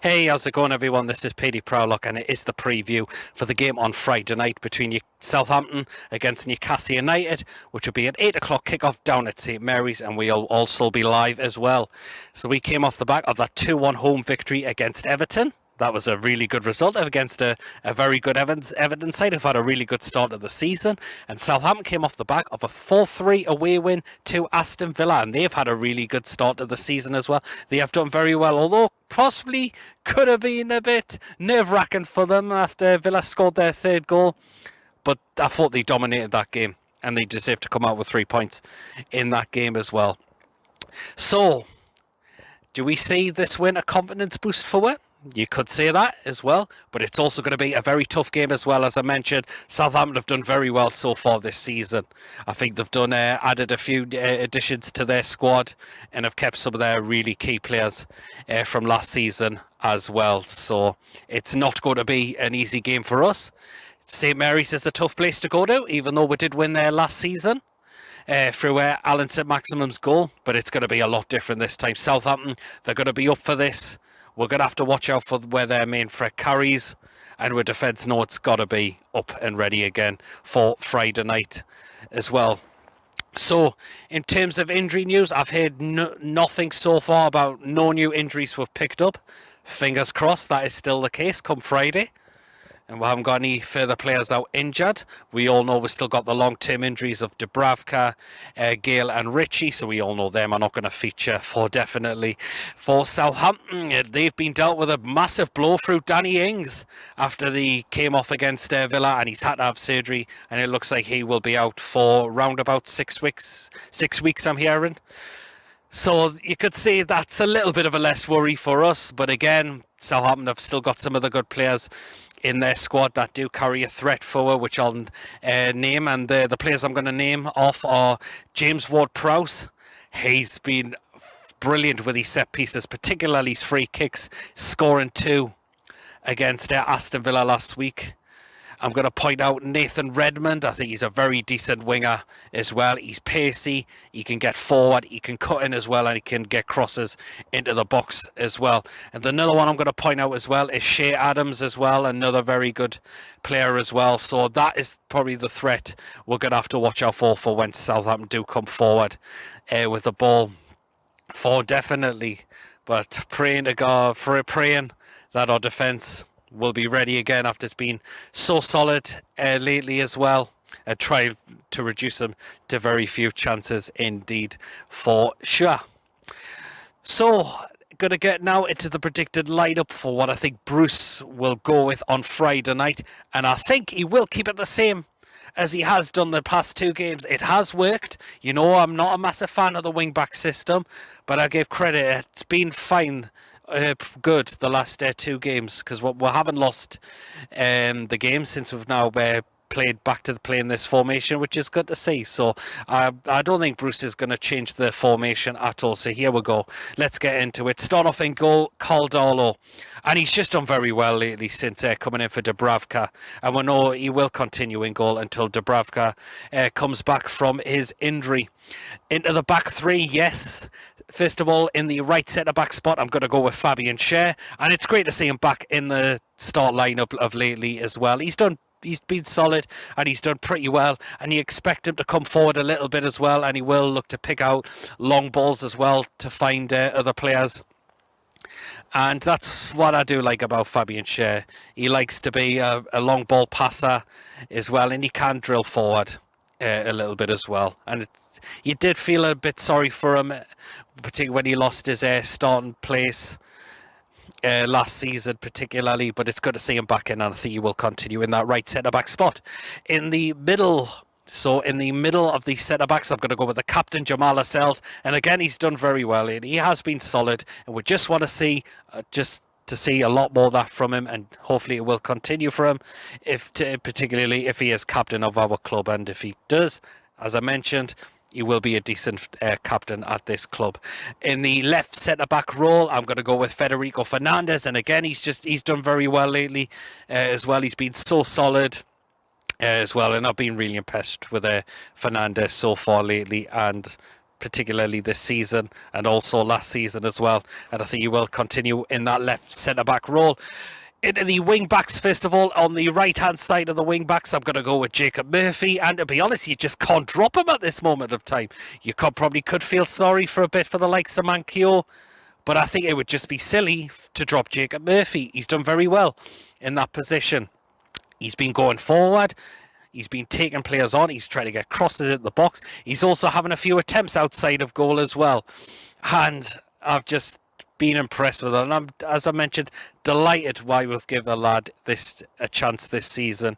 Hey, how's it going, everyone? This is PD Proudlock, and it is the preview for the game on Friday night between Southampton against Newcastle United, which will be an 8 o'clock kickoff down at St Mary's, and we'll also be live as well. So we came off the back of that 2-1 home victory against Everton. That was a really good result against a very good Everton side who've had a really good start of the season. And Southampton came off the back of a 4-3 away win to Aston Villa, and they've had a really good start of the season as well. They have done very well, although possibly could have been a bit nerve-wracking for them after Villa scored their third goal. But I thought they dominated that game, and they deserve to come out with 3 points in that game as well. So, do we see this win a confidence boost for it? You could say that as well, but it's also going to be a very tough game as well. As I mentioned, Southampton have done very well so far this season. I think they've done added a few additions to their squad and have kept some of their really key players from last season as well. So it's not going to be an easy game for us. St Mary's is a tough place to go to, even though we did win there last season. Through Alan St Maximum's goal, but it's going to be a lot different this time. Southampton, they're going to be up for this. We're going to have to watch out for where their main threat carries, and with defence, know it's got to be up and ready again for Friday night as well. So, in terms of injury news, I've heard nothing so far about no new injuries were picked up. Fingers crossed that is still the case come Friday. And we haven't got any further players out injured. We all know we've still got the long-term injuries of Dubravka, Gale and Ritchie, so we all know them are not going to feature definitely for Southampton. They've been dealt with a massive blow through Danny Ings after they came off against Villa, and he's had to have surgery, and it looks like he will be out for round about 6 weeks. 6 weeks, I'm hearing. So you could say that's a little bit of a less worry for us, but again, Southampton have still got some of the good players in their squad that do carry a threat forward, which I'll name, and the players I'm going to name off are James Ward-Prowse. He's been brilliant with his set pieces, particularly his free kicks, scoring 2 against Aston Villa last week. I'm going to point out Nathan Redmond. I think he's a very decent winger as well. He's pacey, he can get forward, he can cut in as well, and he can get crosses into the box as well. And another one I'm going to point out as well is Shea Adams as well, another very good player as well. So that is probably the threat we're going to have to watch out for when Southampton do come forward with the ball. For definitely, but praying to God, praying that our defence will be ready again after it's been so solid lately as well, and try to reduce them to very few chances indeed for sure. So, going to get now into the predicted lineup for what I think Bruce will go with on Friday night, and I think he will keep it the same as he has done the past 2 games. It has worked. You know, I'm not a massive fan of the wing-back system, but I give credit. It's been fine. Good the last 2 games, because we haven't lost the game since we've now played back to playing this formation, which is good to see. So I don't think Bruce is going to change the formation at all. So here we go. Let's get into it. Start off in goal, Caldolo. And he's just done very well lately since coming in for Dubravka. And we know he will continue in goal until Dubravka comes back from his injury. Into the back 3, yes. First of all, in the right centre-back spot, I'm going to go with Fabian Schär. And it's great to see him back in the start lineup of lately as well. He's been solid, and he's done pretty well, and you expect him to come forward a little bit as well, and he will look to pick out long balls as well to find other players. And that's what I do like about Fabian Schär. He likes to be a long ball passer as well, and he can drill forward a little bit as well. And you did feel a bit sorry for him, particularly when he lost his starting place last season particularly, but it's good to see him back in, and I think he will continue in that right centre-back spot. In the middle of the centre-backs, I'm going to go with the captain, Jamal Lascelles, and again, he's done very well. He has been solid, and we just want to see a lot more of that from him, and hopefully it will continue for him, particularly if he is captain of our club, and if he does, as I mentioned, he will be a decent captain at this club. In the left centre-back role, I'm going to go with Federico Fernandez, and again, he's done very well lately as well. He's been so solid as well, and I've been really impressed with Fernandez so far lately, and particularly this season and also last season as well. And I think he will continue in that left centre-back role. Into the wing-backs, first of all, on the right-hand side of the wing-backs, I'm going to go with Jacob Murphy. And to be honest, you just can't drop him at this moment of time. You probably could feel sorry for a bit for the likes of Mankio, but I think it would just be silly to drop Jacob Murphy. He's done very well in that position. He's been going forward. He's been taking players on. He's trying to get crosses in the box. He's also having a few attempts outside of goal as well. And I've just been impressed with it. And I'm, as I mentioned, delighted why we've given the lad a chance this season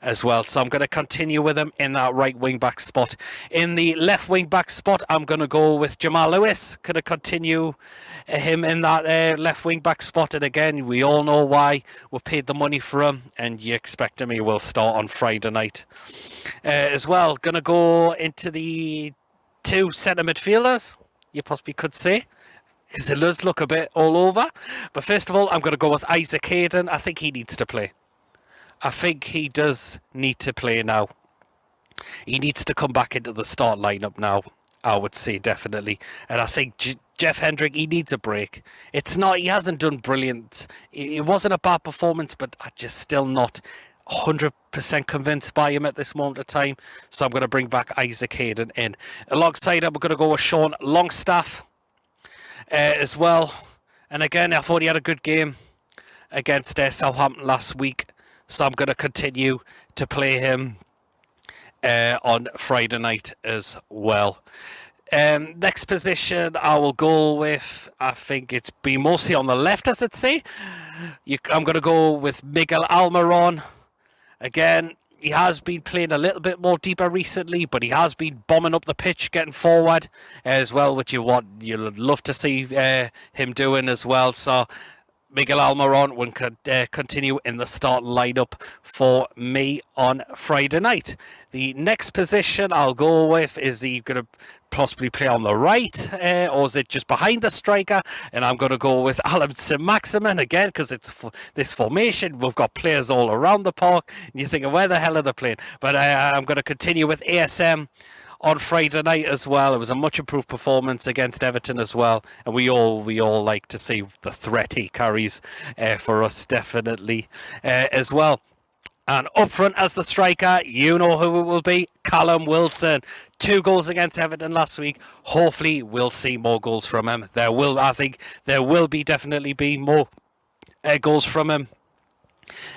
as well. So I'm going to continue with him in that right wing back spot. In the left wing back spot, I'm going to go with Jamal Lewis. Going to continue him in that left wing back spot. And again, we all know why we paid the money for him, and you expect him he will start on Friday night as well. Going to go into the two centre midfielders, you possibly could say, because it does look a bit all over. But first of all, I'm going to go with Isaac Hayden. I think he needs to play. I think he does need to play now. He needs to come back into the start lineup now, I would say, definitely. And I think Jeff Hendrick, he needs a break. It's not, he hasn't done brilliant. It wasn't a bad performance, but I'm just still not 100% convinced by him at this moment of time. So I'm going to bring back Isaac Hayden in. Alongside him, we're going to go with Sean Longstaff as well. And again, I thought he had a good game against Southampton last week. So I'm going to continue to play him on Friday night as well. Next position I will go with, I think it's been mostly on the left, as I'd say. I'm going to go with Miguel Almiron. Again, he has been playing a little bit more deeper recently, but he has been bombing up the pitch, getting forward as well, which you'd love to see him doing as well. So Miguel Almiron will continue in the starting lineup for me on Friday night. The next position I'll go with, is he going to possibly play on the right, or is it just behind the striker? And I'm going to go with Alan St-Maximin again, because it's this formation. We've got players all around the park, and you're thinking, where the hell are they playing? But I'm going to continue with ASM on Friday night as well. It was a much improved performance against Everton as well, and we all like to see the threat he carries for us, definitely as well. And up front as the striker, you know who it will be, Callum Wilson. 2 goals against Everton last week. Hopefully we'll see more goals from him. I think there will definitely be more goals from him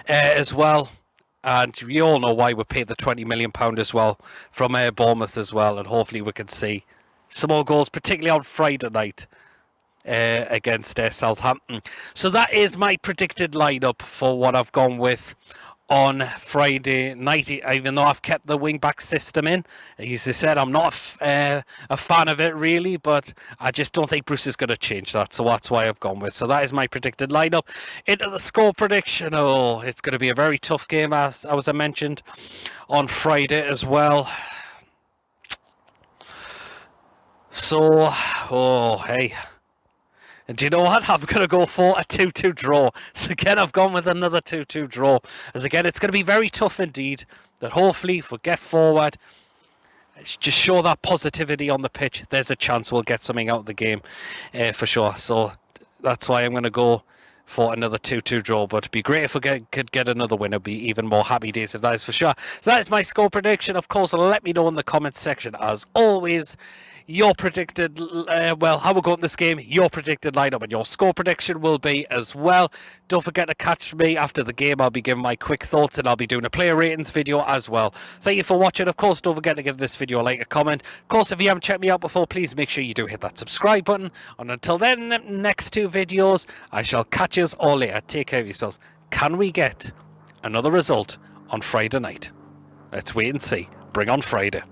as well. And we all know why we paid the £20 million as well from Bournemouth as well. And hopefully we can see some more goals, particularly on Friday night against Southampton. So that is my predicted lineup for what I've gone with on Friday night, even though I've kept the wing-back system in. As I said, I'm not a fan of it really, but I just don't think Bruce is going to change that, so that's why I've gone with. So that is my predicted lineup. Into the score prediction, it's going to be a very tough game, as I mentioned, on Friday as well. So, hey. And do you know what? I'm going to go for a 2-2 draw. So again, I've gone with another 2-2 draw. As again, it's going to be very tough indeed. That hopefully, if we get forward, just show that positivity on the pitch, there's a chance we'll get something out of the game for sure. So that's why I'm going to go for another 2-2 draw. But it'd be great if we could get another win. It'd be even more happy days if that is for sure. So that is my score prediction. Of course, let me know in the comments section as always your predicted, how we're going this game, your predicted lineup, and your score prediction will be as well. Don't forget to catch me after the game. I'll be giving my quick thoughts, and I'll be doing a player ratings video as well. Thank you for watching. Of course, don't forget to give this video a like, a comment. Of course, if you haven't checked me out before, please make sure you do hit that subscribe button. And until then, next 2 videos, I shall catch you all later. Take care of yourselves. Can we get another result on Friday night? Let's wait and see. Bring on Friday.